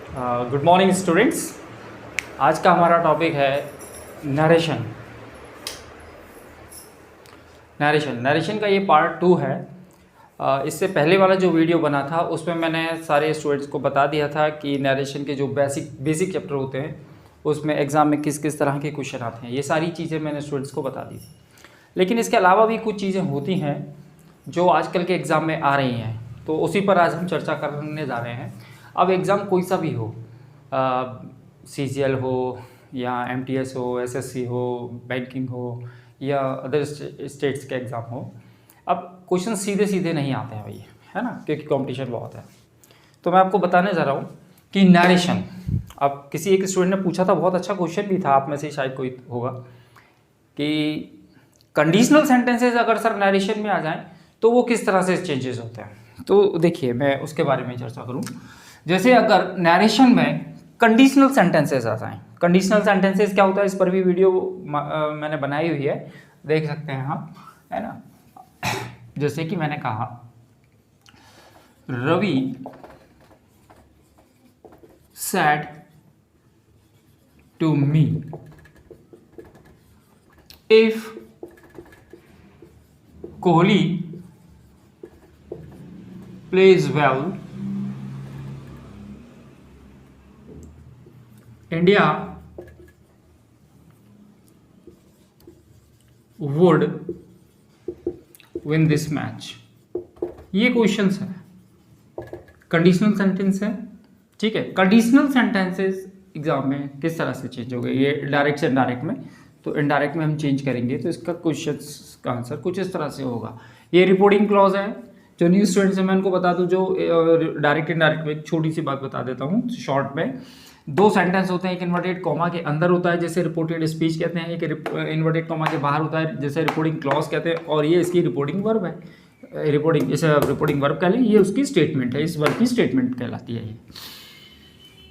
Good morning students. आज का हमारा टॉपिक है नरेशन। नरेशन का ये पार्ट 2 है। इससे पहले वाला जो वीडियो बना था उसमें मैंने सारे स्टूडेंट्स को बता दिया था कि नरेशन के जो बेसिक चैप्टर होते हैं उसमें एग्ज़ाम में किस किस तरह के क्वेश्चन आते हैं, ये सारी चीज़ें मैंने स्टूडेंट्स को बता दी थी। लेकिन इसके अलावा भी कुछ चीज़ें होती हैं जो आजकल के एग्ज़ाम में आ रही हैं, तो उसी पर आज हम चर्चा करने जा रहे हैं। अब एग्ज़ाम कोई सा भी हो, CGL हो या MTS हो, SSC हो, बैंकिंग हो या अदर स्टेट्स के एग्ज़ाम हो, अब क्वेश्चन सीधे सीधे नहीं आते हैं भाई, है ना, क्योंकि कंपटीशन बहुत है। तो मैं आपको बताने जा रहा हूँ कि नरेशन, अब किसी एक स्टूडेंट ने पूछा था, बहुत अच्छा क्वेश्चन भी था, आप में से शायद कोई होगा, कि कंडीशनल सेंटेंसेस अगर सर नरेशन में आ जाएं तो वो किस तरह से चेंजेस होते हैं। तो देखिए, मैं उसके बारे में चर्चा करूँ। जैसे अगर नरेशन में कंडीशनल सेंटेंसेस आ जाएं, कंडीशनल सेंटेंसेस क्या होता है, इस पर भी वीडियो मैंने बनाई हुई है, देख सकते हैं आप, है ना। जैसे कि मैंने कहा, Ravi said to me if Kohli plays well, India would win this match। ये क्वेश्चंस है, कंडीशनल सेंटेंस है, ठीक है। कंडीशनल सेंटेंसेस एग्जाम में किस तरह से चेंज हो गए, ये डायरेक्ट से इनडायरेक्ट में, तो इनडायरेक्ट में हम चेंज करेंगे तो इसका क्वेश्चन का आंसर कुछ इस तरह से होगा। ये रिपोर्टिंग क्लॉज है, जो न्यू स्टूडेंट्स हैं मैं उनको बता दूं, जो डायरेक्ट इनडायरेक्ट में एक छोटी सी बात बता देता हूँ शॉर्ट में। दो सेंटेंस होते हैं, एक इन्वर्टेड कॉमा के अंदर होता है जैसे रिपोर्टेड स्पीच कहते हैं, एक इन्वर्टेड कॉमा के बाहर होता है जैसे रिपोर्टिंग क्लॉज कहते हैं, और ये इसकी रिपोर्टिंग वर्ब है। रिपोर्टिंग, इसे रिपोर्टिंग वर्ब कह लें, ये उसकी स्टेटमेंट है, इस वर्ब की स्टेटमेंट कहलाती है ये।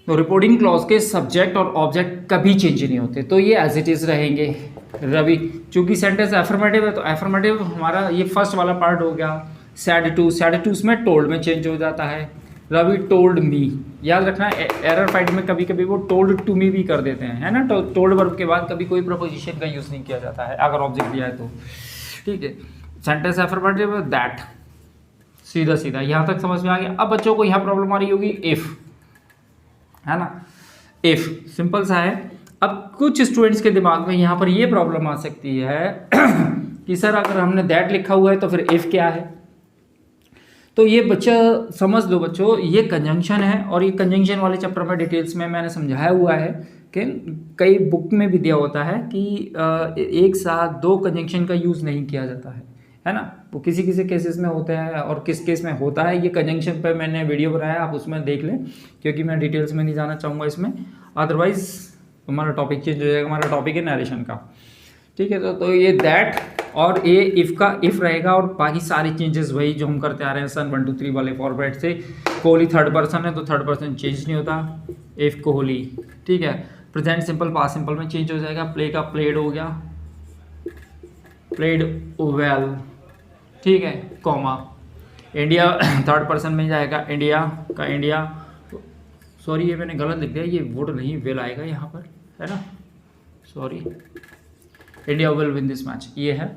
तो रिपोर्टिंग क्लॉज के सब्जेक्ट और ऑब्जेक्ट कभी चेंज नहीं होते, तो ये एज इट इज रहेंगे। रवि, चूंकि सेंटेंस एफर्मेटिव है तो एफर्मेटिव हमारा ये फर्स्ट वाला पार्ट हो गया। सैड टू उसमें टोल्ड में चेंज हो जाता है। रवि टोल्ड मी, याद रखना एरर फाइट में कभी कभी वो टोल्ड टू मी भी कर देते हैं, है ना। टोल्ड वर्ब के बाद कभी कोई प्रपोजिशन का यूज़ नहीं किया जाता है अगर ऑब्जेक्ट दिया है तो, ठीक है। सेंटेंस एफर्मेटिव है, दैट, सीधा सीधा यहाँ तक समझ में आ गया। अब बच्चों को यहाँ प्रॉब्लम आ रही होगी, इफ़, है ना, इफ़ सिंपल सा है। अब कुछ स्टूडेंट्स के दिमाग में यहाँ पर ये प्रॉब्लम आ सकती है कि सर अगर हमने दैट लिखा हुआ है तो फिर इफ़ क्या है। तो ये बच्चा समझ लो बच्चों, ये कंजंक्शन है, और ये कंजंक्शन वाले चैप्टर में डिटेल्स में मैंने समझाया हुआ है कि कई बुक में भी दिया होता है कि एक साथ दो कंजंक्शन का यूज़ नहीं किया जाता है ना। वो किसी किसी केसेस में होता है और किस केस में होता है, ये कंजंक्शन पर मैंने वीडियो बनाया, आप उसमें देख लें, क्योंकि मैं डिटेल्स में नहीं जाना चाहूँगा इसमें, अदरवाइज हमारा टॉपिक चेंज हो जाएगा। हमारा टॉपिक है नरेशन का, ठीक है। तो ये दैट और ये इफ़ का इफ़ रहेगा, और बाकी सारे चेंजेस वही जो हम करते आ रहे हैं सन 1 2 3 वाले फॉर्मेट से। कोहली थर्ड पर्सन है तो थर्ड पर्सन चेंज नहीं होता, इफ़ कोहली, ठीक है। प्रेजेंट सिंपल पास्ट सिंपल में चेंज हो जाएगा, प्ले का प्लेड हो गया, प्लेड वेल, ठीक है, कॉमा। इंडिया थर्ड पर्सन में जाएगा, इंडिया का इंडिया, सॉरी ये मैंने गलत लिख दिया, ये वुड नहीं विल आएगा यहाँ पर, है ना, sorry. India will win this match, ये है।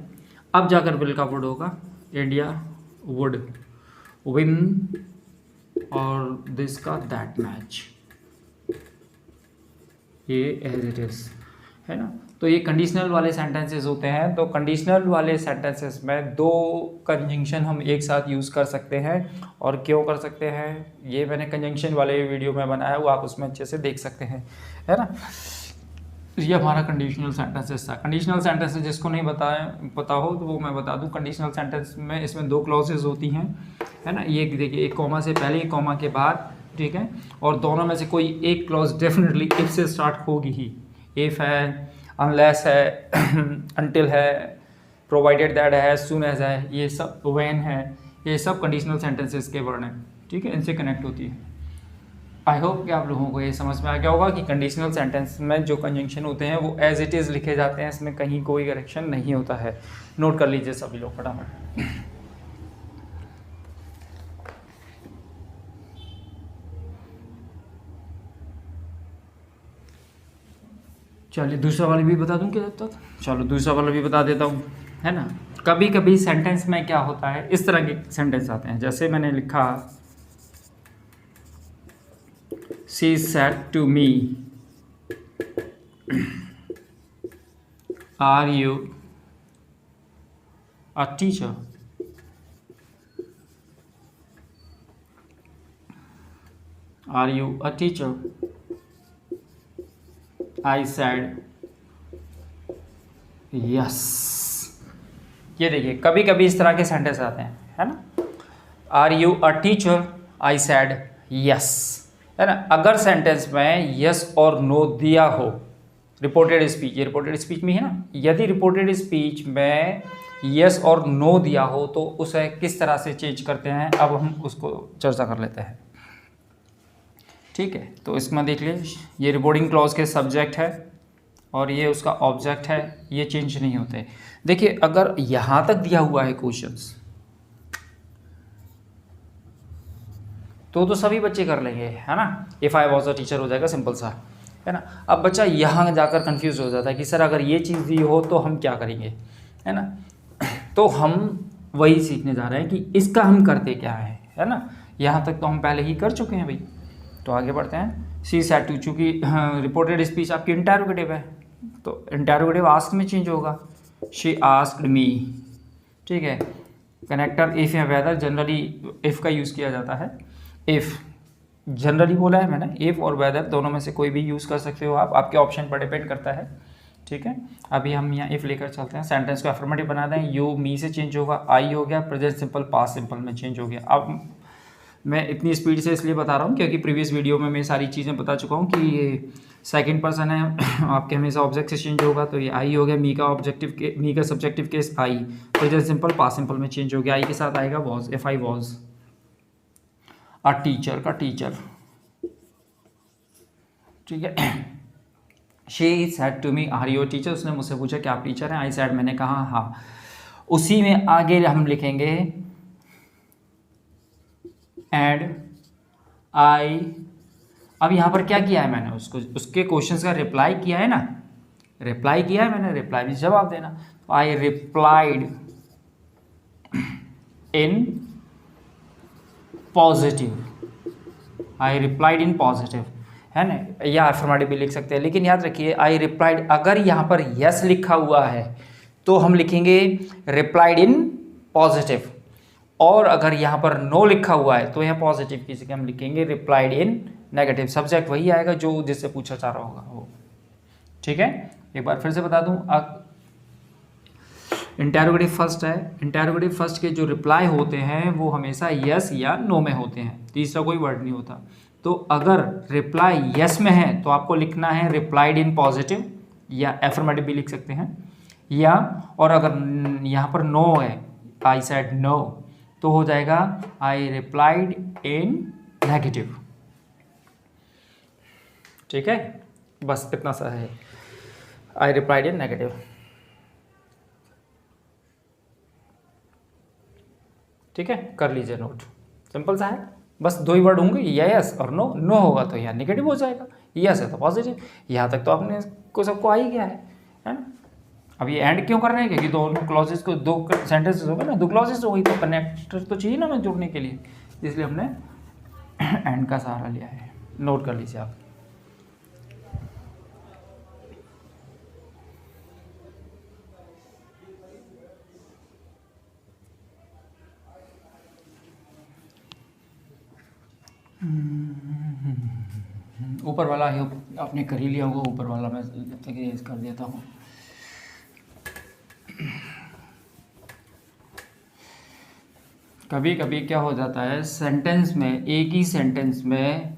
अब जाकर विल का वुड होगा, इंडिया वुड विन और दिस का दैट मैच, ये एज इट इज, है ना। तो ये कंडीशनल वाले सेंटेंसेस होते हैं। तो कंडीशनल वाले सेंटेंसेस में दो कंजंक्शन हम एक साथ यूज़ कर सकते हैं, और क्यों कर सकते हैं ये मैंने कंजंक्शन वाले वीडियो में बनाया हुआ, आप उसमें अच्छे से देख सकते हैं, है ना। ये हमारा कंडीशनल सेंटेंसेस था। कंडीशनल सेंटेंसेस जिसको नहीं पता हो तो वो मैं बता दूं। कंडीशनल सेंटेंस में इसमें दो क्लॉजेज होती हैं, है ना। ये देखिए, एक कॉमा से पहले, एक कॉमा के बाद, ठीक है, और दोनों में से कोई एक क्लॉज डेफिनेटली इफ से स्टार्ट होगी ही। इफ है, अनलेस है, अनटिल है, प्रोवाइडेड दैट है, सून एज है, ये सब, व्हेन है, ये सब कंडीशनल सेंटेंसेस के वर्ड हैं, ठीक है, इनसे कनेक्ट होती है। आई होप कि आप लोगों को ये समझ में आ गया होगा कि कंडीशनल सेंटेंस में जो कंजंक्शन होते हैं वो एज इट इज़ लिखे जाते हैं, इसमें कहीं कोई करेक्शन नहीं होता है। नोट कर लीजिए सभी लोग फटाफट। चलिए दूसरा वाला भी बता दूं क्या जब तक? चलो दूसरा वाला भी बता देता हूँ, है ना। कभी कभी सेंटेंस में क्या होता है, इस तरह के सेंटेंस आते हैं, जैसे मैंने लिखा she said to me are you a teacher. Are you a teacher? I said yes. ये देखिए कभी कभी इस तरह के सेंटेंस आते हैं, है ना। Are you a teacher? I said yes, है ना। अगर सेंटेंस में यस और नो दिया हो, रिपोर्टेड स्पीच, ये रिपोर्टेड स्पीच में है ना, यदि रिपोर्टेड स्पीच में यस और नो दिया हो तो उसे किस तरह से चेंज करते हैं, अब हम उसको चर्चा कर लेते हैं। ठीक है, तो इसमें देख लीजिए, ये रिपोर्टिंग क्लॉज के सब्जेक्ट है और ये उसका ऑब्जेक्ट है, ये चेंज नहीं होते। देखिए अगर यहाँ तक दिया हुआ है क्वेश्चंस तो सभी बच्चे कर लेंगे, है ना। If I was a teacher हो जाएगा, सिंपल सा, है ना। अब बच्चा यहाँ जाकर कंफ्यूज हो जाता है कि सर अगर ये चीज़ दी हो तो हम क्या करेंगे, है ना। तो हम वही सीखने जा रहे हैं कि इसका हम करते क्या है ना। यहाँ तक तो हम पहले ही कर चुके हैं भाई, तो आगे बढ़ते हैं। शी सेड टू, चूँकि रिपोर्टेड स्पीच आपकी इंटरोगेटिव है तो इंटरोगेटिव आस्क में चेंज होगा, शी आस्क्ड मी। ठीक है, कनेक्टर इफ़ या वेदर, जनरली इफ़ का यूज़ किया जाता है। इफ़ जनरली बोला है मैंने, इफ़ और वेदर दोनों में से कोई भी यूज़ कर सकते हो आप, आपके ऑप्शन पर डिपेंड करता है। ठीक है, अभी हम यहाँ इफ़ लेकर चलते हैं। सेंटेंस को अफर्मेटिव बना दें, यू मी से चेंज होगा, आई हो गया, प्रेजेंट सिंपल पास्ट सिंपल में चेंज हो गया। अब मैं इतनी स्पीड से इसलिए बता रहा हूँ क्योंकि प्रीवियस वीडियो में मैं सारी चीज़ें बता चुका हूँ कि ये सेकंड पर्सन है, आपके हमेशा ऑब्जेक्ट से चेंज होगा, तो ये आई हो गया, मी का ऑब्जेक्टिव के, मी का subjective case I, present simple past simple में चेंज हो गया, आई के साथ आएगा was, if I was a teacher का टीचर। ठीक है, she said to me are you teacher, उसने मुझसे पूछा कि आप टीचर हैं, आई सेड, मैंने कहा हाँ। उसी में आगे हम लिखेंगे एंड आई। अब यहाँ पर क्या किया है मैंने, उसको उसके क्वेश्चंस का रिप्लाई किया है ना, रिप्लाई किया है मैंने, रिप्लाई में जवाब देना, तो I replied in positive, I replied in positive, है ना, या अफर्मेटिव भी लिख सकते हैं, लेकिन याद रखिए आई रिप्लाइड, अगर यहाँ पर यस लिखा हुआ है तो हम लिखेंगे रिप्लाइड इन पॉजिटिव, और अगर यहाँ पर नो लिखा हुआ है तो यहाँ पॉजिटिव की जगह हम लिखेंगे रिप्लाइड इन नेगेटिव। सब्जेक्ट वही आएगा जो जिससे पूछा जा रहा होगा वो। ठीक है, एक बार फिर से बता दूं, इंटरोगेटिव फर्स्ट है, इंटरोगेटिव फर्स्ट के जो रिप्लाई होते हैं वो हमेशा यस या नो में होते हैं, तीसरा कोई वर्ड नहीं होता। तो अगर रिप्लाई यस में है तो आपको लिखना है रिप्लाइड इन पॉजिटिव, या एफर्मेटिव भी लिख सकते हैं, या और अगर यहाँ पर नो है, आई सेड नो, तो हो जाएगा आई रिप्लाइड इन नेगेटिव। ठीक है, बस इतना सा है, आई रिप्लाइड इन नेगेटिव। ठीक है, कर लीजिए नोट, सिंपल सा है, बस दो ही वर्ड होंगे, यस और नो, नो होगा तो यहाँ नेगेटिव हो जाएगा, यस है तो पॉजिटिव। यहाँ तक तो आपने को सबको आ ही गया है ना। अब ये एंड क्यों कर रहे हैं, क्योंकि दोनों क्लॉजेस को, दो सेंटेंसेस हो गए ना, दो क्लॉजेस हो गई, तो कनेक्टर तो चाहिए ना मैं जुड़ने के लिए, इसलिए हमने एंड का सहारा लिया है। नोट कर लीजिए आप। ऊपर वाला ही आपने कर ही लिया होगा, ऊपर वाला मैं जब तक ये कर देता हूँ। कभी कभी क्या हो जाता है, सेंटेंस में, एक ही सेंटेंस में,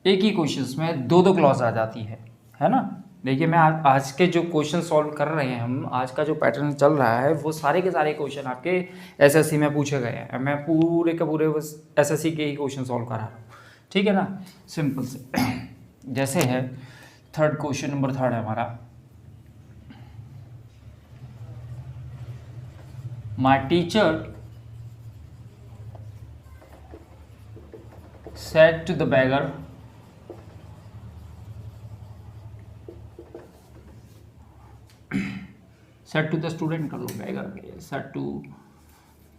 एक ही क्वेश्चंस में दो दो क्लॉज आ जाती है ना। देखिए मैं आज के जो क्वेश्चन सॉल्व कर रहे हैं हम, आज का जो पैटर्न चल रहा है वो सारे के सारे क्वेश्चन आपके एसएससी में पूछे गए हैं। मैं पूरे के पूरे बस एसएससी के ही क्वेश्चन सॉल्व करा रहा हूँ, ठीक है ना, सिंपल से। जैसे है थर्ड क्वेश्चन, नंबर थर्ड है हमारा, my teacher said to the beggar, said to the student कर लो,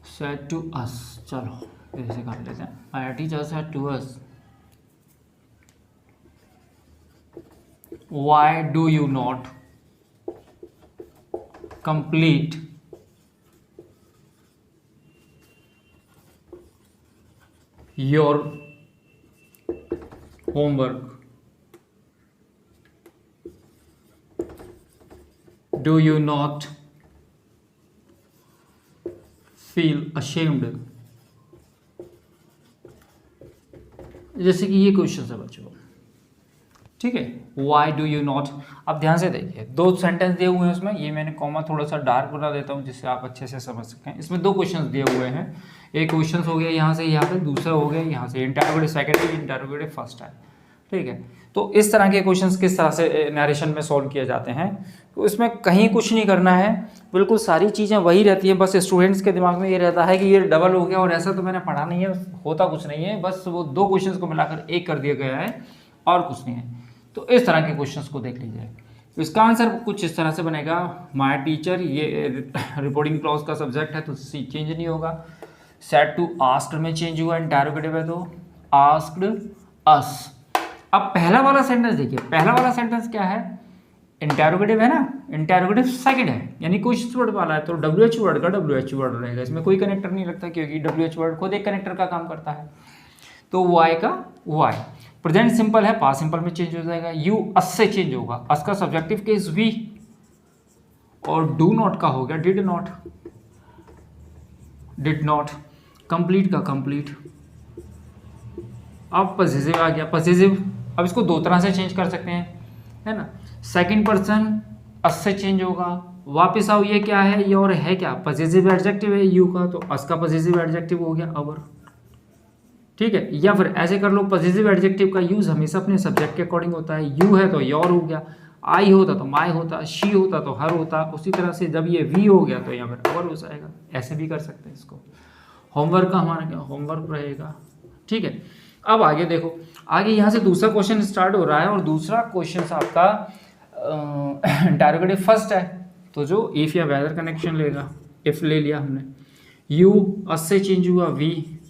सेड टू अस, चलो ऐसे कर लेते हैं। My teacher said to us, why do you not complete your homework, do you not feel ashamed. जैसे कि ये क्वेश्चन है बच्चों, ठीक है, वाई डू यू नॉट। अब ध्यान से देखिए, दो सेंटेंस दिए हुए हैं उसमें, ये मैंने कॉमा थोड़ा सा डार्क बना देता हूँ जिससे आप अच्छे से समझ सकें। इसमें दो क्वेश्चन दिए हुए हैं, एक क्वेश्चन हो गया यहाँ से यहाँ पे, दूसरा हो गया यहाँ से, इंटरोगेटिव सेकंड है, इंटरोगेटिव फर्स्ट है, ठीक है। तो इस तरह के क्वेश्चंस किस तरह से नरेशन में सॉल्व किए जाते हैं, तो इसमें कहीं कुछ नहीं करना है, बिल्कुल सारी चीज़ें वही रहती हैं, बस स्टूडेंट्स के दिमाग में ये रहता है कि ये डबल हो गया, और ऐसा तो मैंने पढ़ा नहीं है, होता कुछ नहीं है, बस वो दो क्वेश्चंस को मिलाकर एक कर दिया गया है और कुछ नहीं है। तो इस तरह के क्वेश्चंस को देख लीजिए। तो इसका आंसर कुछ इस तरह से बनेगा, माय टीचर, ये रिपोर्टिंग क्लॉज का सब्जेक्ट है तो सी चेंज नहीं होगा, सेड टू आस्क्ड में चेंज हुआ, इंटरोगेटिव है तो आस्क्ड अस। अब पहला वाला सेंटेंस देखिए, पहला वाला सेंटेंस क्या है, इंटरोगेटिव है ना, इंटरोगेटिव सेकंड है, यानी क्वेश्चन वर्ड वाला है, तो WH वर्ड का WH वर्ड रहेगा, इसमें कोई कनेक्टर नहीं लगता क्योंकि WH वर्ड खुद एक कनेक्टर का काम करता है। तो वाई का वाई, प्रेजेंट सिंपल है, पास्ट सिंपल में चेंज हो जाएगा, यू अस से चेंज होगा, अस का सब्जेक्टिव केस वी, और डू नॉट का हो गया डिड नॉट, कंप्लीट का कंप्लीट। अब पॉजिटिव आ गया, पॉजिटिव, अब इसको दो तरह से चेंज कर सकते हैं, है ना, सेकंड पर्सन अस से चेंज होगा, वापस आओ, ये क्या है, ये और है क्या, पॉजिटिव एडजेक्टिव है यू का, तो अस का पॉजिटिव एडजेक्टिव हो गया अवर, ठीक है। या फिर ऐसे कर लो, पॉजिटिव एडजेक्टिव का यूज हमेशा अपने सब्जेक्ट के अकॉर्डिंग होता है, यू है तो योर हो गया, आई होता तो माई होता, शी होता तो हर होता, उसी तरह से जब ये वी हो गया तो यहाँ पर अवर हो जाएगा, ऐसे भी कर सकते हैं इसको। होमवर्क का हमारा क्या, होमवर्क रहेगा, ठीक है। अब आगे देखो, आगे यहाँ से दूसरा क्वेश्चन स्टार्ट हो रहा है, और दूसरा क्वेश्चन आपका इंटरोगेटिव फर्स्ट है, तो जो इफ या वेदर कनेक्शन लेगा, इफ ले लिया हमने, यू अस से चेंज हुआ वी,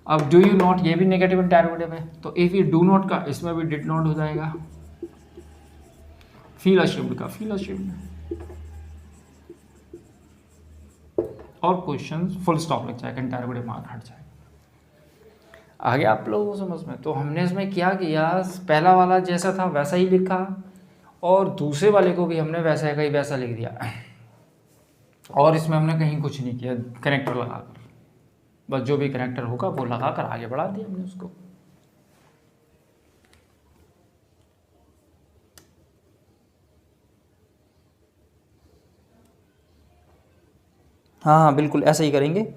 अब डू यू नॉट, ये भी नेगेटिव इंटरोगेटिव है, तो इफ यू डू नॉट का इसमें भी डिड नॉट हो जाएगा, फील अशेम्ड का फील अशेम्ड, और क्वेश्चन फुल स्टॉप लग जाएगा, इंटरोगेटिव मार्क हट जाएगा। आगे आप लोगों को समझ में, तो हमने इसमें क्या किया, पहला वाला जैसा था वैसा ही लिखा, और दूसरे वाले को भी हमने वैसा का ही वैसा लिख दिया, और इसमें हमने कहीं कुछ नहीं किया, कनेक्टर लगाकर, बस जो भी कनेक्टर होगा वो लगाकर आगे बढ़ा दिया हमने उसको। हाँ हाँ बिल्कुल ऐसा ही करेंगे,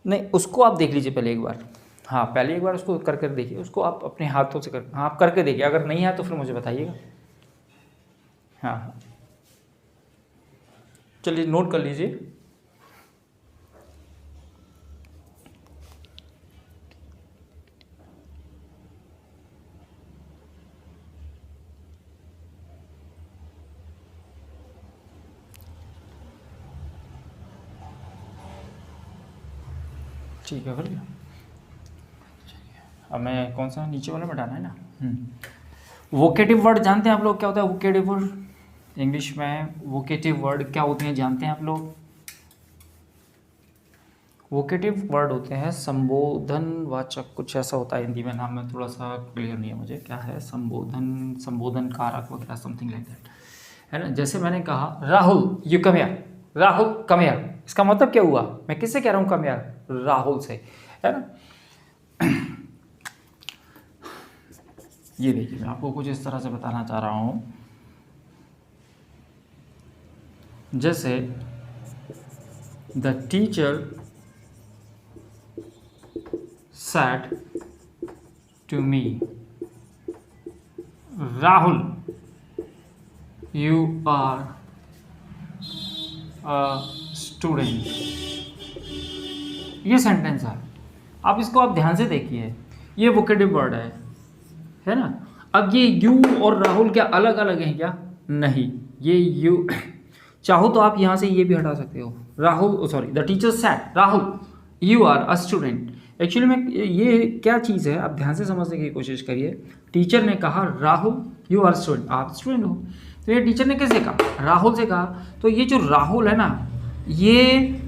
नहीं उसको आप देख लीजिए पहले एक बार, हाँ पहले एक बार उसको कर कर देखिए, उसको आप अपने हाथों से कर, हाँ आप करके देखिए, अगर नहीं है तो फिर मुझे बताइएगा। हाँ हाँ चलिए नोट कर लीजिए। ठीक है फिर, अब मैं कौन सा नीचे वाला बैठाना है ना, वोकेटिव वर्ड जानते हैं आप लोग क्या होता है, वोकेटिव वर्ड इंग्लिश में, वोकेटिव वर्ड क्या होते हैं जानते हैं आप लोग, वोकेटिव वर्ड होते हैं संबोधनवाचक, कुछ ऐसा होता है हिंदी में, नाम में थोड़ा सा क्लियर नहीं है मुझे, क्या है, संबोधन कारक वगैरह समथिंग लाइक दैट, है ना। जैसे मैंने कहा Rahul you come here, Rahul come here, इसका मतलब क्या हुआ, मैं किससे कह रहा हूँ कम हियर, राहुल से, है ना। ये देखिए मैं आपको कुछ इस तरह से बताना चाह रहा हूँ, जैसे the teacher said to me, Rahul, you are a student। ये सेंटेंस है, आप इसको आप ध्यान से देखिए, ये वोकेटिव वर्ड है ना। अब ये यू और राहुल क्या अलग अलग हैं क्या, नहीं, ये यू चाहो तो आप यहाँ से ये भी हटा सकते हो। Rahul, sorry, the teacher said Rahul you are a student. Actually में ये क्या चीज़ है, आप ध्यान से समझने की कोशिश करिए। टीचर ने कहा राहुल यू आर स्टूडेंट, आप स्टूडेंट हो। तो ये टीचर ने किससे कहा? राहुल से कहा। तो ये जो राहुल है ना, ये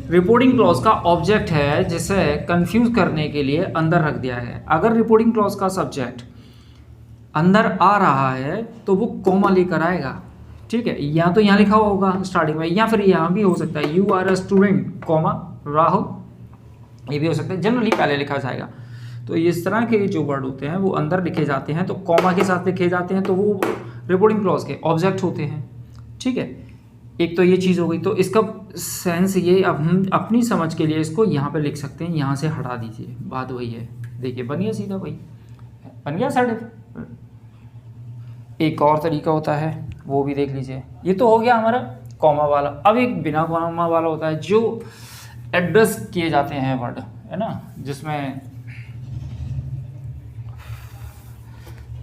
रिपोर्टिंग क्लॉज का ऑब्जेक्ट है, जिसे कंफ्यूज करने के लिए अंदर रख दिया है। अगर रिपोर्टिंग क्लॉज का सब्जेक्ट अंदर आ रहा है तो वो कॉमा लेकर आएगा, ठीक है। या तो यहाँ लिखा हुआ होगा स्टार्टिंग में, या फिर यहाँ भी हो सकता है you are a student comma Rahul, ये भी हो सकता है। जनरली पहले लिखा जाएगा। तो इस तरह के जो वर्ड होते हैं वो अंदर लिखे जाते हैं, तो कॉमा के साथ लिखे जाते हैं, तो वो रिपोर्टिंग क्लॉज के ऑब्जेक्ट होते हैं, ठीक है। एक तो ये चीज़ हो गई। तो इसका सेंस ये, अब हम अपनी समझ के लिए इसको यहाँ पे लिख सकते हैं, यहाँ से हटा दीजिए, बात वही है। देखिए बन गया सीधा, भाई बन गया साढ़े। एक और तरीका होता है, वो भी देख लीजिए। ये तो हो गया हमारा कॉमा वाला। अब एक बिना कॉमा वाला होता है, जो एड्रेस किए जाते हैं वर्ड, है ना, जिसमें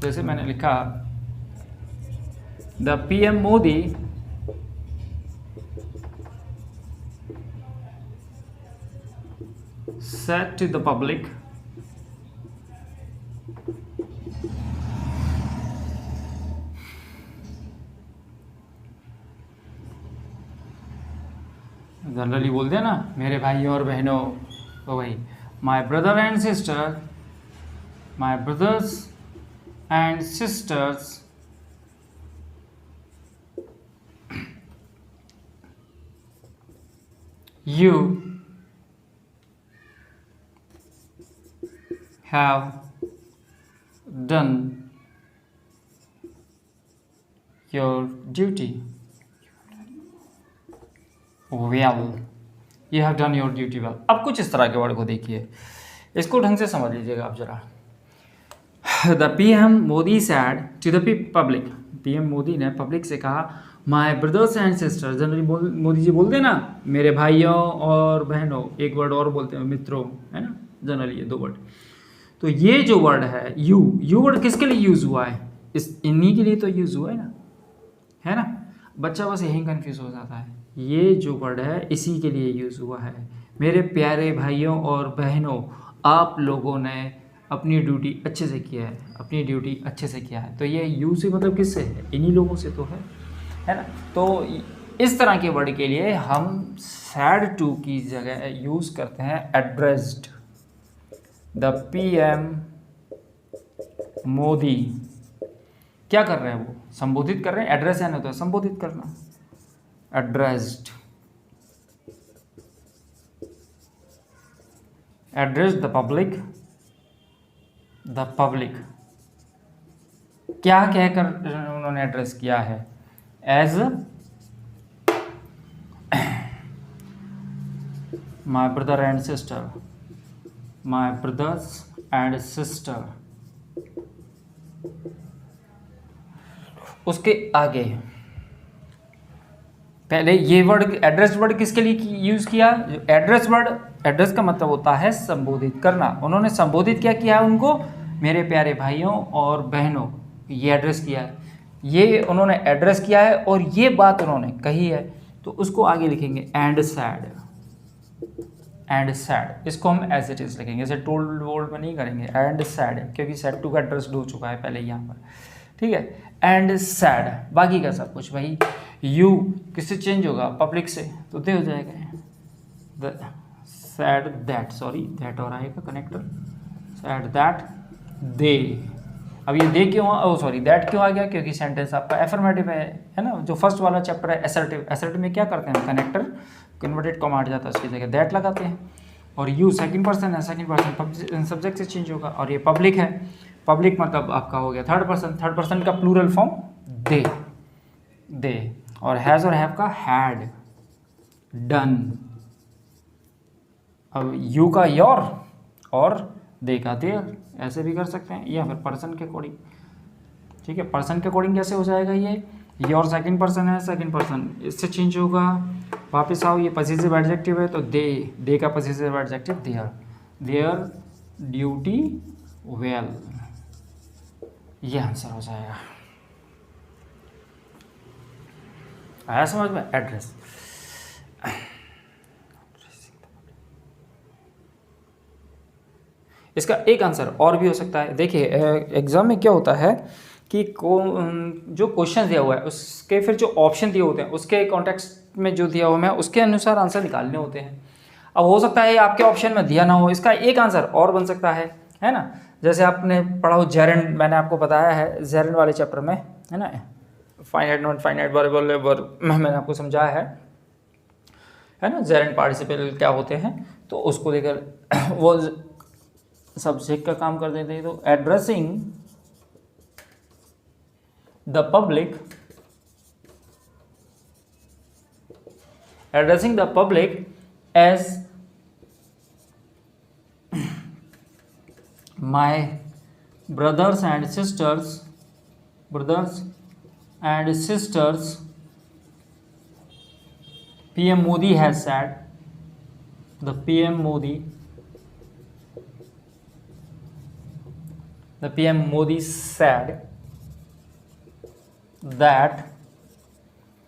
जैसे मैंने लिखा the PM Modi said to the public generally बोलते हैं ना मेरे भाई और बहनों, तो भाई my brother and sister, my brothers and sisters you have done your duty well, you have done your duty well। अब कुछ इस तरह के वर्ड को देखिए, इसको ढंग से समझ लीजिएगा आप जरा। The PM Modi said to the public, PM Modi ने पब्लिक से कहा my brothers and sisters. Generally Modi ji बोलते हैं ना मेरे भाइयों और बहनों, एक वर्ड और बोलते हैं मित्रों, है ना, जनरली ये दो वर्ड। तो ये जो वर्ड है यू वर्ड किसके लिए यूज़ हुआ है? इस इन्हीं के लिए तो यूज़ हुआ है ना। बच्चा बस यहीं कंफ्यूज हो जाता है। ये जो वर्ड है इसी के लिए यूज़ हुआ है। मेरे प्यारे भाइयों और बहनों, आप लोगों ने अपनी ड्यूटी अच्छे से किया है, अपनी ड्यूटी अच्छे से किया है। तो ये यू से मतलब किससे है? इन्हीं लोगों से तो है ना। तो इस तरह के वर्ड के लिए हम सैड टू की जगह यूज़ करते हैं एड्रेस्ड। द पीएम मोदी क्या कर रहे हैं? वो संबोधित कर रहे हैं। एड्रेस है ना, तो संबोधित करना, addressed. Address the public, the public क्या कहकर उन्होंने एड्रेस किया है? As my brother and sister, my brothers and sister. उसके आगे पहले ये वर्ड एड्रेस वर्ड किसके लिए यूज किया? एड्रेस वर्ड, एड्रेस का मतलब होता है संबोधित करना। उन्होंने संबोधित क्या किया उनको? मेरे प्यारे भाइयों और बहनों, ये एड्रेस किया है, ये उन्होंने एड्रेस किया है और ये बात उन्होंने कही है। तो उसको आगे लिखेंगे एंड सैड, एंड सैड। इसको हम एज इट इज लिखेंगे, जैसे टोल्ड वोल्ड में नहीं करेंगे, एंड सैड, क्योंकि सैड टू का एड्रेस हो चुका है पहले यहाँ पर, ठीक है। एंड सैड, बाकी का सब कुछ भाई यू किससे चेंज होगा? पब्लिक से, तो दे हो जाएगा सैड दैट, सॉरी दैट और आएगा कनेक्टर, सैड दैट दे। अब ये दे क्यों, ओ सॉरी दैट क्यों आ गया? क्योंकि सेंटेंस आपका एफर्मेटिव है ना। जो फर्स्ट वाला चैप्टर है एसर्टिव, एसर्टिव में क्या करते हैं? कनेक्टर कन्वर्टेड कॉमा हट जाता है, उसकी जगह दैट लगाते हैं। और यू सेकंड पर्सन है, सेकंड पर्सन सब्जेक्ट से चेंज होगा। और ये पब्लिक है, पब्लिक मतलब आपका हो गया थर्ड पर्सन, थर्ड पर्सन का प्लूरल फॉर्म दे, दे। और हैज़ और हैव का हैड, डन। अब यू का योर और दे का देयर, ऐसे भी कर सकते हैं, या फिर पर्सन के अकॉर्डिंग, ठीक है। पर्सन के अकॉर्डिंग कैसे हो जाएगा? ये योर सेकंड पर्सन है, सेकंड पर्सन इससे चेंज होगा। वापस आओ, ये पॉसेसिव एडजेक्टिव है तो दे का possessive adjective their, their duty well, ये आंसर हो जाएगा। आया समझ में? एड्रेस। इसका एक आंसर और भी हो सकता है। देखिए एग्जाम में क्या होता है कि जो क्वेश्चन दिया हुआ है उसके फिर जो ऑप्शन दिए होते हैं उसके कॉन्टेक्स्ट में जो दिया हुआ है उसके अनुसार आंसर निकालने होते हैं। अब हो सकता है आपके ऑप्शन में दिया ना हो, इसका एक आंसर और बन सकता है ना। जैसे आपने पढ़ा हो जेरेंड, मैंने आपको बताया है जेरेंड वाले चैप्टर में, है ना, finite not finite variable verb में मैंने आपको समझाया है ना, जेरेंड पार्टिसिपल क्या होते हैं। तो उसको लेकर वो सब्जेक्ट का काम कर देते हैं। तो addressing the public as my brothers and sisters, PM Modi has said, the PM Modi said that,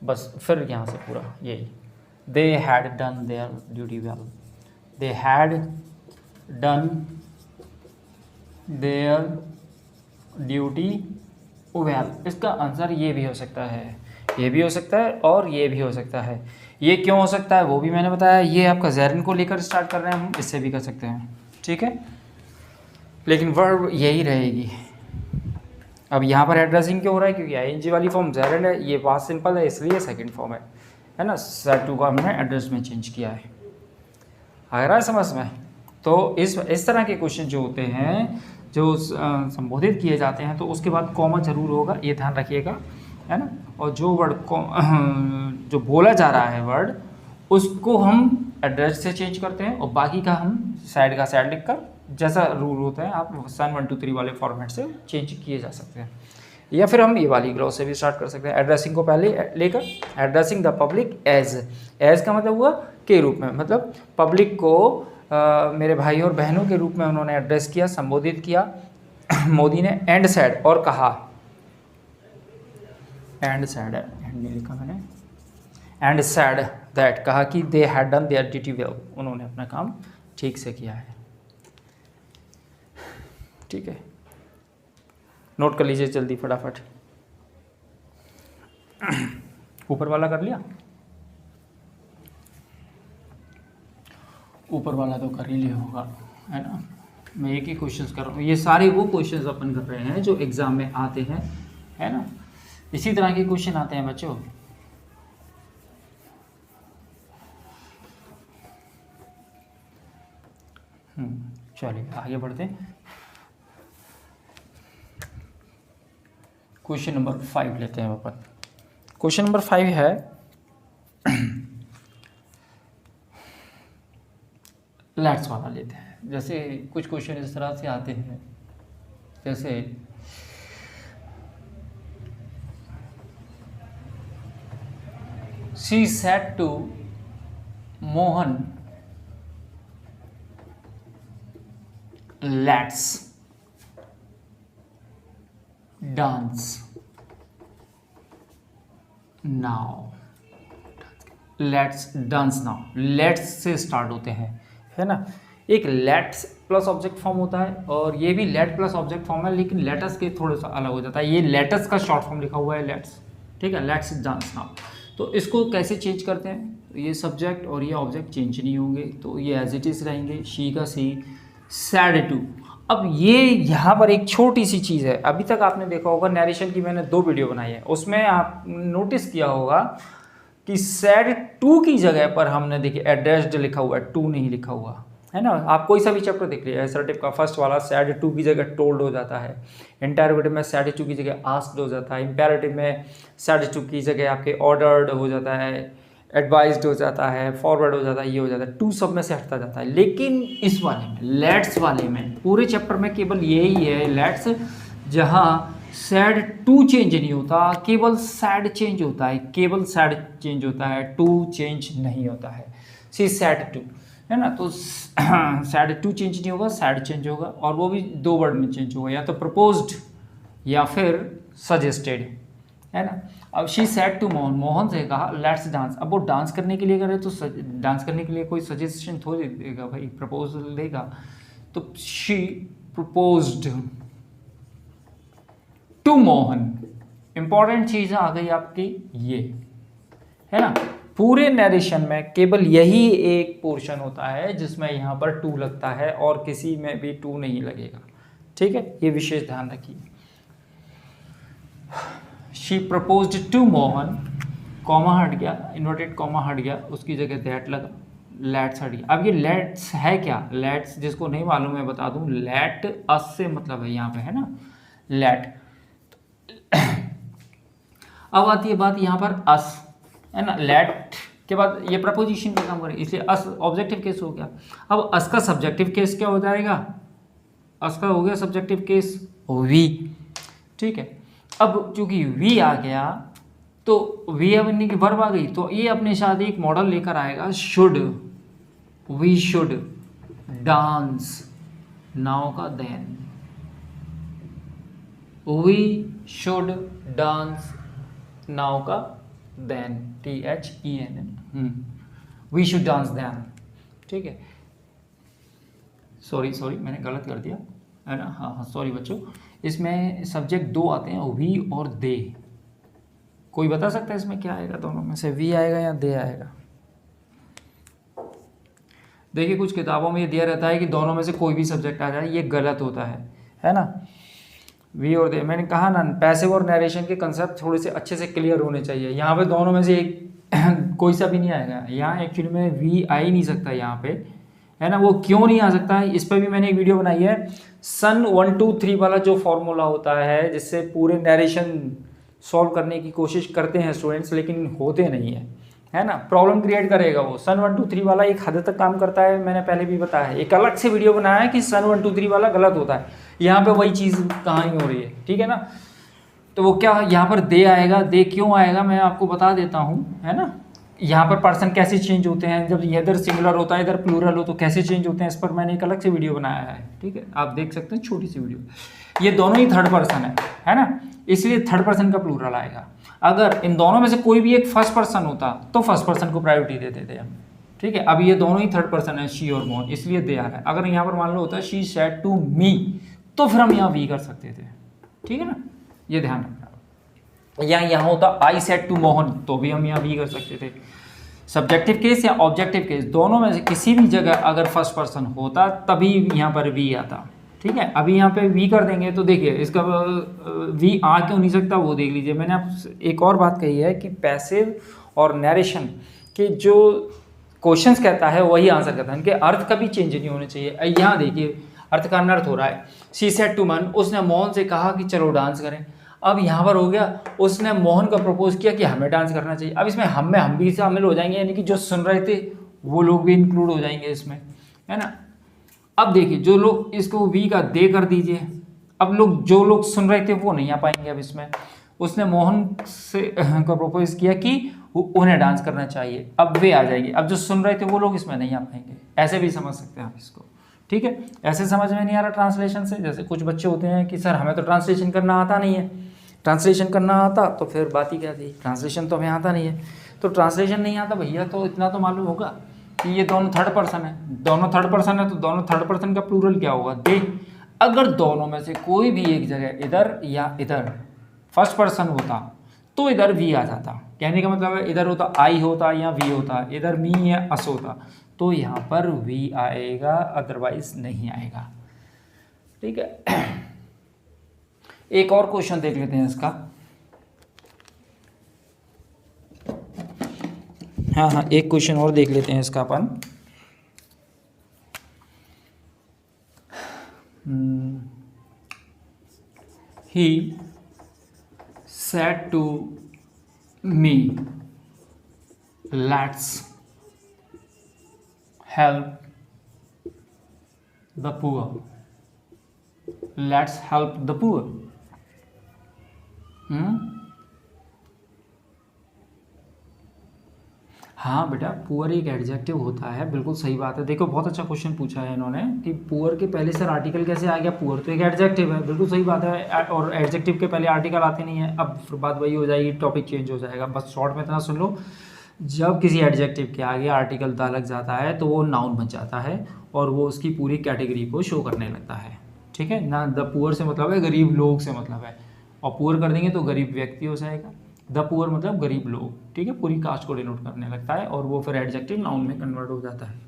बस फिर यहाँ से पूरा यही, they had done their duty well, they had done their duty well। इसका आंसर ये भी हो सकता है, ये भी हो सकता है और ये भी हो सकता है। ये क्यों हो सकता है वो भी मैंने बताया। ये आपका जेरेंड को लेकर स्टार्ट कर रहे हैं हम, इससे भी कर सकते हैं, ठीक है, लेकिन वर्ब यही रहेगी। अब यहाँ पर एड्रेसिंग क्यों हो रहा है? क्योंकि आईएनजी वाली फॉर्म जेरेंड है, ये बात सिंपल है, इसलिए सेकंड फॉर्म है ना। सेट टू को हमने एड्रेस में चेंज किया है। आ रहा है समझ में? तो इस तरह के क्वेश्चन जो होते हैं, जो संबोधित किए जाते हैं, तो उसके बाद कॉमा जरूर होगा, ये ध्यान रखिएगा, है ना। और जो वर्ड जो बोला जा रहा है वर्ड, उसको हम एड्रेस से चेंज करते हैं और बाकी का हम साइड का साइड लिख कर, जैसा रूल होता है आप सन 1 2 3 वाले फॉर्मेट से चेंज किए जा सकते हैं। या फिर हम ये वाली ग्लॉस से भी स्टार्ट कर सकते हैं, एड्रेसिंग को पहले लेकर। एड्रेसिंग द पब्लिक एज का मतलब हुआ के रूप में, मतलब पब्लिक को मेरे भाई और बहनों के रूप में उन्होंने एड्रेस किया, संबोधित किया मोदी ने। एंड सैड, और कहा, एंड सैड नहीं लिखा मैंने, एंड सैड दैट, कहा कि they had done there duty well, उन्होंने अपना काम ठीक से किया है, ठीक है। नोट कर लीजिए जल्दी फटाफट। ऊपर वाला कर लिया? ऊपर वाला तो कर ही लिया होगा, है ना। मैं एक ही क्वेश्चंस कर रहा हूँ, ये सारे वो क्वेश्चंस अपन कर रहे हैं जो एग्जाम में आते हैं, है ना। इसी तरह के क्वेश्चन आते हैं बच्चों। चलिए आगे बढ़ते हैं। क्वेश्चन नंबर 5 लेते हैं अपन। क्वेश्चन नंबर 5 है लेट्स वाला लेते हैं। जैसे कुछ क्वेश्चन इस तरह से आते हैं, जैसे she said to Mohan let's dance now, let's dance now. Let's से स्टार्ट होते हैं, है ना। एक लेट्स प्लस ऑब्जेक्ट फॉर्म होता है और ये भी लेट प्लस ऑब्जेक्ट फॉर्म है, लेकिन लेटस के थोड़ा सा अलग हो जाता है। ये लेटस का शॉर्ट फॉर्म लिखा हुआ है लेट्स, ठीक है, लेट्स डांस नाउ। तो इसको कैसे चेंज करते हैं? ये सब्जेक्ट और ये ऑब्जेक्ट चेंज नहीं होंगे, तो ये एज इट इज रहेंगे, शी का सी, सैड टू। अब ये यहाँ पर एक छोटी सी चीज़ है, अभी तक आपने देखा होगा नरेशन की मैंने 2 वीडियो बनाई है, उसमें आप नोटिस किया होगा कि सैड टू की जगह पर हमने देखिए एड्रेस्ड लिखा हुआ है, टू नहीं लिखा हुआ है ना। आप कोई सा भी चैप्टर देख लीजिए, एसर्टिव का फर्स्ट वाला सैड टू की जगह टोल्ड हो जाता है, इंटरोगेटिव में सैड टू की जगह आस्क्ड हो जाता है, इंपेरेटिव में सैड टू की जगह आपके ऑर्डर्ड हो जाता है, एडवाइज्ड हो जाता है, फॉरवर्ड हो जाता है, ये हो जाता है, टू सब में से हटता जाता है। लेकिन इस वाले में, लेट्स वाले में, पूरे चैप्टर में केवल यही है लेट्स, जहाँ सैड टू चेंज नहीं होता, केवल सैड चेंज होता है, केवल सैड चेंज होता है, टू चेंज नहीं होता है। सी सैड टू, है ना। तो सैड टू चेंज नहीं होगा, सैड चेंज होगा, और वो भी 2 वर्ड में चेंज होगा, या तो प्रपोज्ड या फिर सजेस्टेड, है ना। अब she said to Mohan, Mohan से कहा लेट्स डांस। अब वो डांस करने के लिए करे तो डांस करने के लिए कोई सजेशन थोड़ी देगा भाई, प्रपोजल देगा। तो she proposed to Mohan. Important चीज आ गई आपकी ये, है ना। पूरे नरेशन में केवल यही एक पोर्शन होता है जिसमें यहाँ पर टू लगता है और किसी में भी टू नहीं लगेगा, ठीक है, ये विशेष ध्यान रखिए। She proposed to Mohan, comma हट गया, इन्वर्टेड कॉमा हट गया, उसकी जगह दैट लगा, लेट्स हट गया। अब ये लेट्स है क्या, लेट्स जिसको नहीं मालूम है बता दूं, लेट अस से मतलब है यहाँ पे, है ना, लेट। अब आती है बात यहाँ पर अस, है ना, लेट के बाद ये प्रपोजिशन का काम करें, इसलिए अस ऑब्जेक्टिव केस हो गया। अब अस का सब्जेक्टिव केस क्या हो जाएगा, अस का हो गया सब्जेक्टिव केस वी, ठीक है। अब चूंकि वी आ गया तो वी बनने की वर्ब आ गई, तो ये अपने साथ एक मॉडल लेकर आएगा, should, we should dance, now का then, we should dance, now का then, THEN, we should dance then, ठीक है। सॉरी मैंने गलत कर दिया, है ना, हाँ सॉरी बच्चों, इसमें सब्जेक्ट दो आते हैं, वी और दे। कोई बता सकता है इसमें क्या आएगा, दोनों में से वी आएगा या दे आएगा। देखिए कुछ किताबों में ये दिया रहता है कि दोनों में से कोई भी सब्जेक्ट आ जाए, ये गलत होता है ना। वी और दे, मैंने कहा ना, पैसिव और नरेशन के कंसेप्ट थोड़े से अच्छे से क्लियर होने चाहिए। यहाँ पे दोनों में से एक कोई सा भी नहीं आएगा, यहाँ एक्चुअली में वी आ ही नहीं सकता यहाँ पे, है ना। वो क्यों नहीं आ सकता है, इस पर भी मैंने एक वीडियो बनाई है। सन 1 2 3 वाला जो फॉर्मूला होता है जिससे पूरे नरेशन सॉल्व करने की कोशिश करते हैं स्टूडेंट्स, लेकिन होते नहीं है ना, प्रॉब्लम क्रिएट करेगा वो। सन 1 2 3 वाला एक हद तक काम करता है, मैंने पहले भी बताया है, एक अलग से वीडियो बनाया है कि सन 1 2 3 वाला गलत होता है। यहाँ पे वही चीज़ कहानी हो रही है, ठीक है ना। तो वो क्या यहाँ पर दे आएगा, दे क्यों आएगा मैं आपको बता देता हूँ, है ना। यहाँ पर पर्सन कैसे चेंज होते हैं, जब इधर सिंगुलर होता है इधर प्लूरल हो तो कैसे चेंज होते हैं, इस पर मैंने एक अलग से वीडियो बनाया है, ठीक है, आप देख सकते हैं, छोटी सी वीडियो। ये दोनों ही थर्ड पर्सन है ना, इसलिए थर्ड पर्सन का प्लूरल आएगा। अगर इन दोनों में से कोई भी एक फर्स्ट पर्सन होता तो फर्स्ट पर्सन को प्रायोरिटी देते थे हम, ठीक है। अब ये दोनों ही थर्ड पर्सन है, शी और मोहन, इसलिए दे आ रहा है। अगर यहाँ पर मान लो होता शी सेड टू मी, तो फिर हम यहाँ वी कर सकते थे, ठीक है ना, ये ध्यान रखना। या यहाँ होता आई सेड टू मोहन, तो भी हम यहाँ वी कर सकते थे। सब्जेक्टिव केस या ऑब्जेक्टिव केस, दोनों में से किसी भी जगह अगर फर्स्ट पर्सन होता तभी यहाँ पर वी आता, ठीक है। अभी यहाँ पे वी कर देंगे तो देखिए इसका वी आ क्यों नहीं सकता वो देख लीजिए। मैंने आपसे एक और बात कही है कि पैसिव और नरेशन के जो क्वेश्चंस कहता है वही आंसर करता है, इनके अर्थ कभी चेंज नहीं होने चाहिए। यहाँ देखिए अर्थ का अनर्थ हो रहा है, शी सेड टू मोहन, उसने मोहन से कहा कि चलो डांस करें। अब यहाँ पर हो गया उसने मोहन को प्रपोज किया कि हमें डांस करना चाहिए। अब इसमें हम भी शामिल हो जाएंगे, यानी कि जो सुन रहे थे वो लोग भी इंक्लूड हो जाएंगे इसमें, है ना। अब देखिए जो लोग इसको वी का दे कर दीजिए, अब जो लोग सुन रहे थे वो नहीं आ पाएंगे। अब इसमें उसने मोहन से को प्रपोज किया कि उन्हें डांस करना चाहिए, अब वे आ जाएगी। अब जो सुन रहे थे वो लोग इसमें नहीं आ पाएंगे, ऐसे भी समझ सकते हैं आप इसको, ठीक है। ऐसे समझ में नहीं आ रहा ट्रांसलेशन से, जैसे कुछ बच्चे होते हैं कि सर हमें तो ट्रांसलेशन करना आता नहीं है। ट्रांसलेशन करना आता तो फिर बात ही क्या थी, ट्रांसलेशन तो हमें आता नहीं है। तो ट्रांसलेशन नहीं आता भैया, तो इतना तो मालूम होगा कि ये दोनों थर्ड पर्सन है, दोनों थर्ड पर्सन है, तो दोनों थर्ड पर्सन का प्लूरल क्या होगा, दे। अगर दोनों में से कोई भी एक जगह इधर या इधर फर्स्ट पर्सन होता तो इधर वी आ जाता, कहने का मतलब है इधर होता आई होता या वी होता, इधर मी या अस होता, तो यहाँ पर वी आएगा, अदरवाइज नहीं आएगा, ठीक है। एक और क्वेश्चन देख लेते हैं इसका। हाँ एक क्वेश्चन और देख लेते हैं इसका अपन। ही said to me, let's help the poor, let's help the poor। हाँ बेटा, पुअर एक एडजेक्टिव होता है, बिल्कुल सही बात है। देखो बहुत अच्छा क्वेश्चन पूछा है इन्होंने कि पुअर के पहले सर आर्टिकल कैसे आ गया, पुअर तो एक एडजेक्टिव है, बिल्कुल सही बात है। और एडजेक्टिव के पहले आर्टिकल आते नहीं है। अब फिर बात वही हो जाएगी, टॉपिक चेंज हो जाएगा। बस शॉर्ट में इतना सुन लो, जब किसी एडजेक्टिव के आगे आर्टिकल दा लग जाता है तो वो नाउन बन जाता है और वो उसकी पूरी कैटेगरी को शो करने लगता है। ठीक है ना, द पुअर से मतलब है गरीब लोग से मतलब है, और पुअर कर देंगे तो गरीब व्यक्ति हो जाएगा। द पुअर मतलब गरीब लोग, ठीक है, पूरी कास्ट को डिनोट करने लगता है और वो फिर एडजेक्टिव नाउन में कन्वर्ट हो जाता है।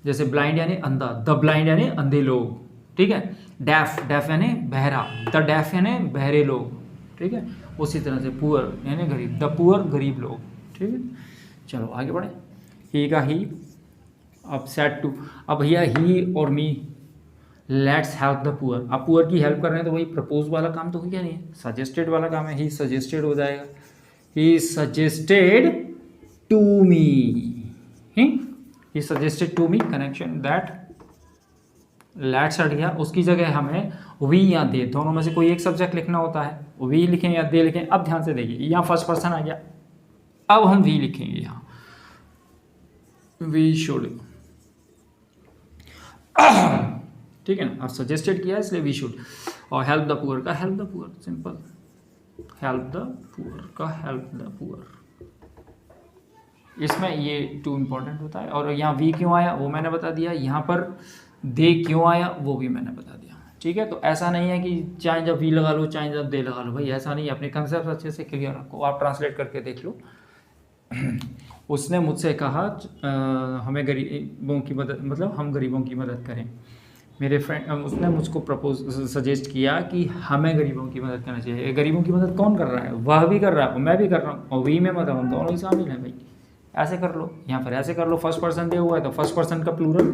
जैसे ब्लाइंड यानी अंधा, द ब्लाइंड यानी अंधे लोग, ठीक है। डेफ, डेफ यानी बहरा, द डेफ यानी बहरे लोग, ठीक है। उसी तरह से पुअर यानी गरीब, द पुअर गरीब लोग, ठीक है। चलो आगे बढ़े। ही का ही, अब सेट टू, अब भैया ही और मी, लेट्स हेल्प द पुअर। अब पुअर की हेल्प कर रहे हैं तो वही प्रपोज वाला काम तो क्या नहीं है, सजेस्टेड वाला काम है। ही सजेस्टेड हो जाएगा, he suggested to me, he suggested to me connection that, let's हट गया, उसकी जगह हमें वी या दे, दोनों में से कोई एक सब्जेक्ट लिखना होता है। वी लिखें या दे लिखें। अब ध्यान से देखिए, यहाँ फर्स्ट पर्सन आ गया, अब हम वी लिखेंगे यहाँ, वी शुड, ठीक है ना। अब सजेस्टेड किया इसलिए वी शुड। और हेल्प द पुअर का help the poor, simple, help the poor का हेल्प द पुअर। इसमें ये टू इम्पॉर्टेंट होता है। और यहाँ वी क्यों आया वो मैंने बता दिया, यहाँ पर दे क्यों आया वो भी मैंने बता दिया, ठीक है। तो ऐसा नहीं है कि चाहे जब वी लगा लो चाहे जब दे लगा लो, भाई ऐसा नहीं है। अपने कंसेप्ट अच्छे से क्लियर रखो, आप ट्रांसलेट करके देख लो। उसने मुझसे कहा हमें गरीबों की मदद, मतलब हम गरीबों की मदद करें। मेरे फ्रेंड, उसने मुझको प्रपोज सजेस्ट किया कि हमें गरीबों की मदद करना चाहिए। गरीबों की मदद कौन कर रहा है, वह भी कर रहा है और मैं भी कर रहा हूँ, और वी में मतलब हम दोनों ही शामिल हैं भाई। ऐसे कर लो, यहाँ पर ऐसे कर लो, फर्स्ट पर्सन दिया हुआ है तो फर्स्ट पर्सन का प्लूरल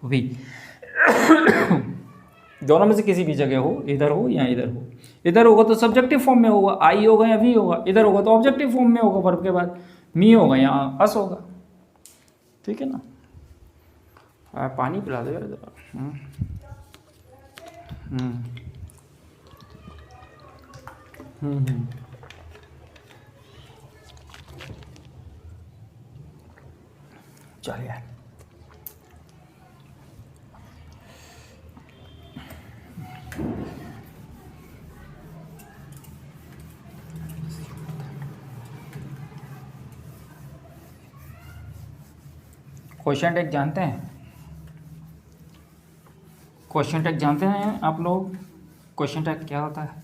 वी। दोनों में से किसी भी जगह हो, इधर हो या इधर हो। इधर होगा तो सब्जेक्टिव फॉर्म में होगा, आई होगा या वी होगा। इधर होगा तो ऑब्जेक्टिव फॉर्म में होगा, वर्ब के बाद मी होगा या अस होगा, ठीक है ना। पानी पिला दो यार जरा। चलिए क्वेश्चन टैग जानते हैं, क्वेश्चन टैग जानते हैं आप लोग, क्वेश्चन टैग क्या होता है।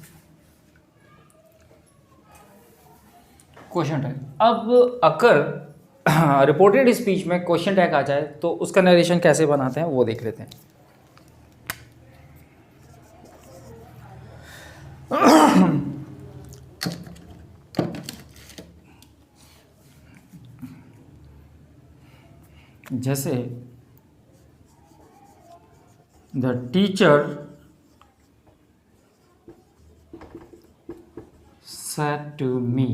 क्वेश्चन टैग, अब अगर रिपोर्टेड स्पीच में क्वेश्चन टैग आ जाए तो उसका नरेशन कैसे बनाते हैं वो देख लेते हैं। जैसे the teacher said to me,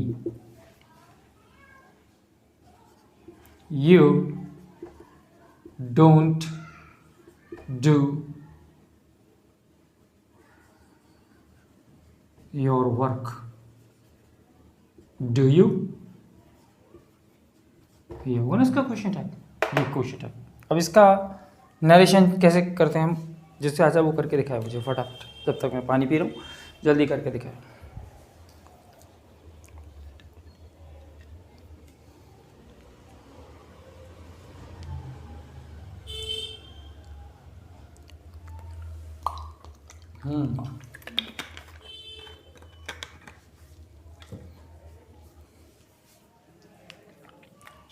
you don't do your work, do you? ये होगा ना इसका क्वेश्चन टैग, ये क्वेश्चन टैग। अब इसका नरेशन कैसे करते हैं हम, जिससे अच्छा वो करके दिखाए मुझे फटाफट, जब तक मैं पानी पी रहा हूँ जल्दी करके दिखाए।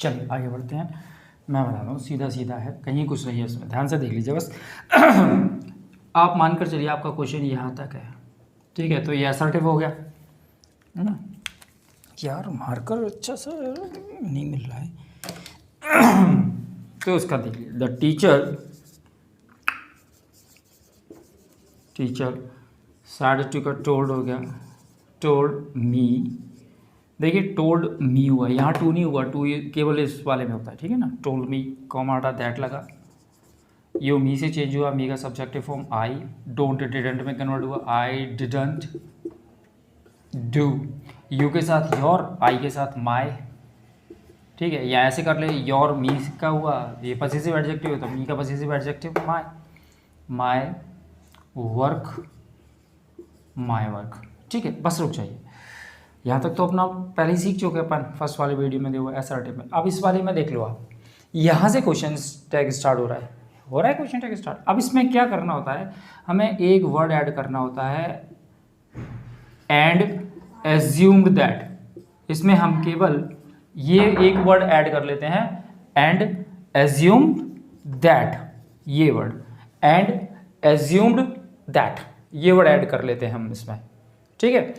चलिए आगे बढ़ते हैं। मैं बता रहा हूँ, सीधा सीधा है, कहीं कुछ नहीं है इसमें, ध्यान से देख लीजिए बस। आप मानकर चलिए आपका क्वेश्चन यहाँ तक है, ठीक है, तो ये असर्टिव हो गया है ना। यार मार्कर अच्छा सा नहीं मिल रहा है। तो उसका देख लीजिए, द टीचर साढ़े टू का टोल्ड हो गया, टोल्ड मी। देखिए टोल्ड मी हुआ, यहाँ टू नहीं हुआ, टू केवल इस वाले में होता है, ठीक है ना। टोल्ड मी, कॉमा हटा, दैट लगा, यो मी से चेंज हुआ, मी का subjective form I, don't didn't में कन्वर्ट हुआ, आई डिडंट डू, यू के साथ योर, आई के साथ माई, ठीक है, या ऐसे कर ले, योर मी का हुआ, ये पॉसेसिव एडजेक्टिव है तो मी का possessive adjective my, my work, my work. ठीक है, बस रुक जाइए, यहाँ तक तो अपना पहले ही सीख चुके अपन फर्स्ट वाले वीडियो में देखो एसआरटी में। अब इस वाले में देख लो आप, यहाँ से क्वेश्चन टैग स्टार्ट हो रहा है क्वेश्चन टैग स्टार्ट। अब इसमें क्या करना होता है, हमें एक वर्ड ऐड करना होता है, एंड एज्यूम्ड दैट। इसमें हम केवल ये एक वर्ड ऐड कर लेते हैं, एंड एज्यूम्ड दैट, ये वर्ड एंड एज्यूम्ड दैट, ये वर्ड ऐड कर लेते हैं हम इसमें। ठीक है,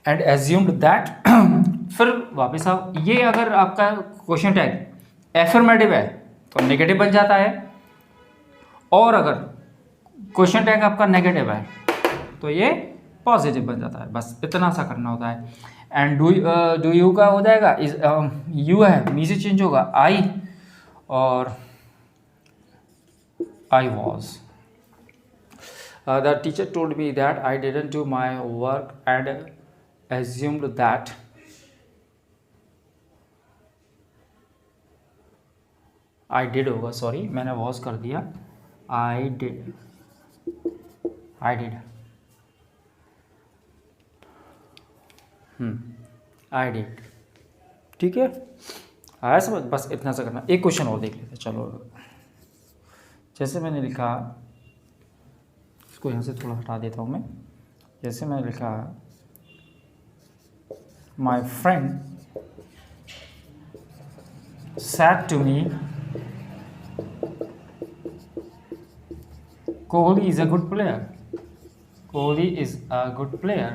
एंड एज्यूम्ड दैट। फिर वापस आओ, ये अगर आपका क्वेश्चन टैग एफर्मेटिव है तो नेगेटिव बन जाता है, और अगर क्वेश्चन टैग आपका नेगेटिव है तो ये पॉजिटिव बन जाता है। बस इतना सा करना होता है। एंड डू यू का हो जाएगा, इज यू है, मी से चेंज होगा आई, और I was. The teacher told me that I didn't do my work and assumed that I did होगा, सॉरी मैंने was कर दिया, I did, I did, I did। ठीक है, आया समझ, बस इतना सा करना। एक क्वेश्चन और देख लेते, चलो। जैसे मैंने लिखा, इसको यहाँ से थोड़ा हटा देता हूँ मैं। जैसे मैंने लिखा, my friend said to me, Kohli is a good player, Kohli is a good player।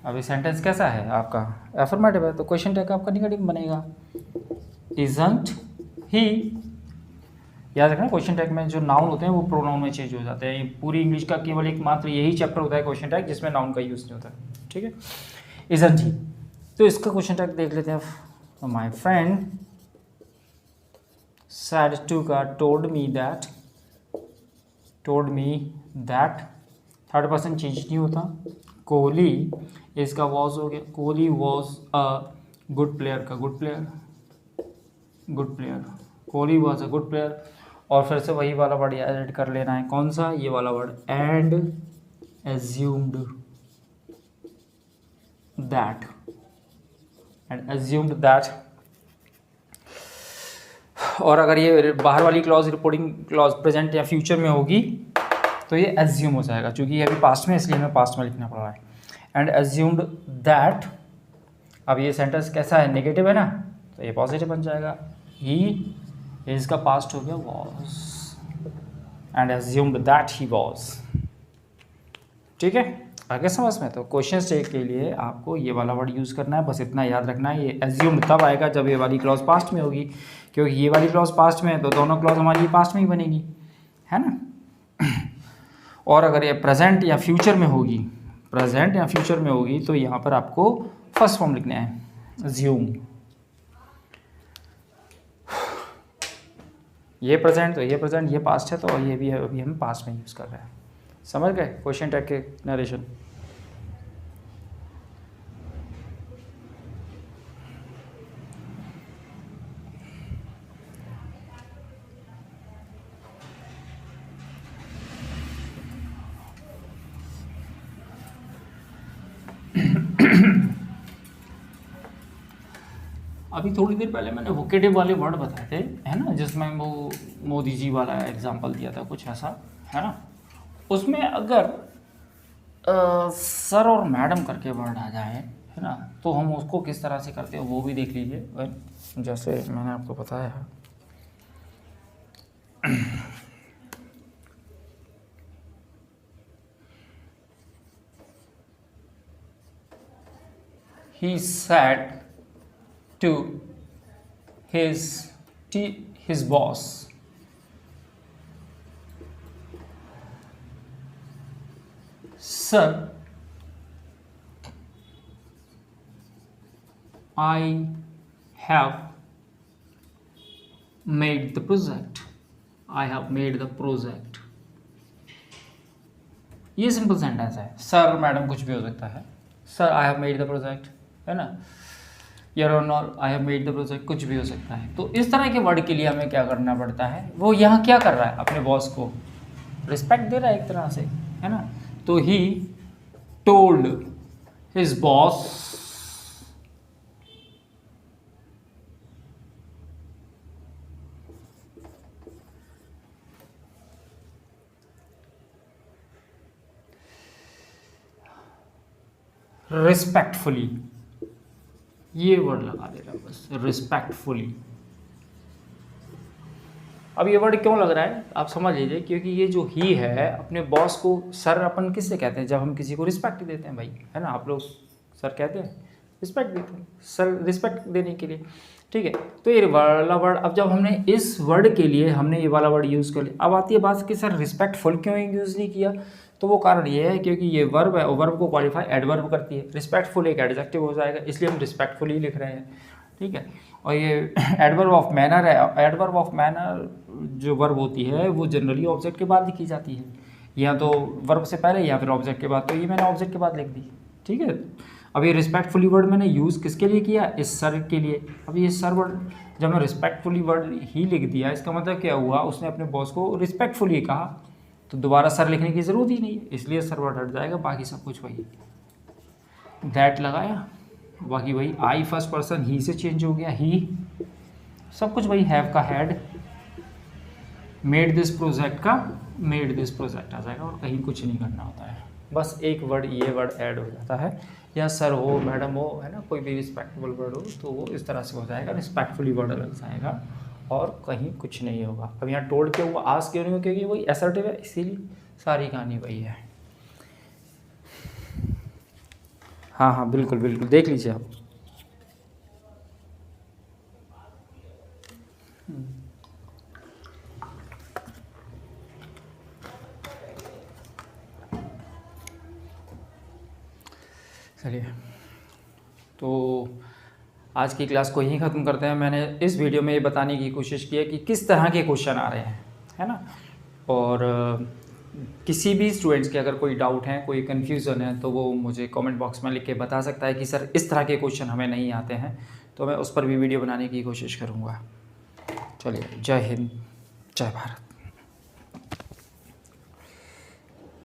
अभी सेंटेंस कैसा है आपका, एफर्मेटिव है, तो क्वेश्चन टैग आपका नेगेटिव बनेगा, isn't he। याद रखना, क्वेश्चन टैग में जो नाउन होते हैं वो प्रोनाउन में चेंज हो जाते हैं। पूरी इंग्लिश का केवल एकमात्र यही चैप्टर होता है क्वेश्चन टैग जिसमें नाउन का यूज़ नहीं होता। ठीक है, isn't he, तो इसका क्वेश्चन टैग देख लेते हैं। माय फ्रेंड said to का told me that, third person change नहीं होता। कोहली, इसका वॉज हो गया, Kohli was a good player का good player, Kohli was a good player. और फिर से वही वाला वर्ड ऐड कर लेना है, कौन सा, ये वाला वर्ड, एंड एज्यूम्ड दैट, और अगर ये बाहर वाली क्लॉज रिपोर्टिंग क्लॉज प्रेजेंट या फ्यूचर में होगी तो ये एज्यूम हो जाएगा, क्योंकि ये अभी पास्ट में, इसलिए हमें पास्ट में लिखना पड़ रहा है। एंड एज्यूम्ड दैट, अब ये सेंटेंस कैसा है, नेगेटिव है ना, तो ये पॉजिटिव बन जाएगा। ही, इसका पास्ट हो गया was, and assumed that he was. ठीक है, आगे समझ में। तो क्वेश्चन स्टेट के लिए आपको ये वाला वर्ड यूज़ करना है, बस इतना याद रखना है। ये एज्यूम्ड तब आएगा जब ये वाली क्लॉज पास्ट में होगी, क्योंकि ये वाली क्लॉज पास्ट में है तो दोनों क्लॉज हमारी पास्ट में ही बनेगी, है ना। और अगर ये प्रेजेंट या फ्यूचर में होगी, तो यहाँ पर आपको फर्स्ट फॉर्म लिखना है, एज्यूम। ये प्रेजेंट तो ये प्रेजेंट, ये पास्ट है तो ये भी है, अभी हम पास्ट में यूज़ कर रहे हैं। समझ गए क्वेश्चन टैग के नरेशन। अभी थोड़ी देर पहले मैंने वोकेटिव वाले वर्ड बताए थे, है ना, जिसमें वो मोदी जी वाला एग्जांपल दिया था, कुछ ऐसा, है ना। उसमें अगर सर और मैडम करके वर्ड आ जाए, है ना, तो हम उसको किस तरह से करते हैं वो भी देख लीजिए। जैसे मैंने आपको बताया, he said to his boss, sir, I have made the project, ये सिंपल सेंटेंस है। सर मैडम कुछ भी हो सकता है, sir I have made the project, है ना। Your honour I have made the project, कुछ भी हो सकता है। तो इस तरह के वर्ड के लिए हमें क्या करना पड़ता है, वो यहाँ क्या कर रहा है, अपने बॉस को रिस्पेक्ट दे रहा है एक तरह से, है ना। तो he told his boss respectfully, ये वर्ड लगा देना बस, रिस्पेक्टफुली। अब ये वर्ड क्यों लग रहा है आप समझ लीजिए, क्योंकि ये जो ही है अपने बॉस को सर अपन किससे कहते हैं, जब हम किसी को रिस्पेक्ट देते हैं भाई, है ना। आप लोग सर कहते हैं, रिस्पेक्ट देते हैं, सर रिस्पेक्ट देने के लिए, ठीक है। तो ये वाला वर्ड, अब जब हमने इस वर्ड के लिए हमने ये वाला वर्ड यूज़ कर लिया, अब आती है बात कि सर रिस्पेक्टफुल क्यों यूज़ नहीं किया। तो वो कारण ये है क्योंकि ये वर्ब है और वर्ब को क्वालिफाई एडवर्ब करती है, रिस्पेक्टफुल एक एडजेक्टिव हो जाएगा, इसलिए हम रिस्पेक्टफुल ही लिख रहे हैं, ठीक है। और ये एडवर्ब ऑफ मैनर है, एडवर्ब ऑफ मैनर जो वर्ब होती है वो जनरली ऑब्जेक्ट के बाद लिखी जाती है, या तो वर्ब से पहले या फिर ऑब्जेक्ट के बाद, तो ये मैंने ऑब्जेक्ट के बाद लिख दी, ठीक है। अब ये रिस्पेक्टफुली वर्ड मैंने यूज़ किसके लिए किया, इस सर के लिए। अब ये सर वर्ड जब मैं रिस्पेक्टफुली वर्ड ही लिख दिया, इसका मतलब क्या हुआ, उसने अपने बॉस को रिस्पेक्टफुली कहा, तो दोबारा सर लिखने की ज़रूरत ही नहीं है, इसलिए सर वर्ड हट जाएगा, बाकी सब कुछ वही। दैट लगाया, बाकी वही, आई फर्स्ट पर्सन, ही से चेंज हो गया, ही, सब कुछ वही, हैव का हैड, मेड दिस प्रोजेक्ट का मेड दिस प्रोजेक्ट आ जाएगा, और कहीं कुछ नहीं करना होता है, बस एक वर्ड ये वर्ड ऐड हो जाता है, या सर हो, मैडम हो, है ना, कोई भी रिस्पेक्टेबल वर्ड हो तो वो इस तरह से हो जाएगा, रिस्पेक्टफुली वर्ड लग जाएगा, और कहीं कुछ नहीं होगा। अब यहाँ टोल्ड क्यों हुआ, आस्क क्यों नहीं हुआ, क्योंकि वही असर्टिव है, इसीलिए सारी कहानी वही है। हाँ हाँ बिल्कुल बिल्कुल, देख लीजिए आप। चलिए, तो आज की क्लास को यहीं ख़त्म करते हैं। मैंने इस वीडियो में ये बताने की कोशिश की है कि किस तरह के क्वेश्चन आ रहे हैं, है ना। और किसी भी स्टूडेंट्स के अगर कोई डाउट है, कोई कन्फ्यूज़न है, तो वो मुझे कमेंट बॉक्स में लिख के बता सकता है कि सर इस तरह के क्वेश्चन हमें नहीं आते हैं, तो मैं उस पर भी वीडियो बनाने की कोशिश करूँगा। चलिए, जय हिंद, जय भारत।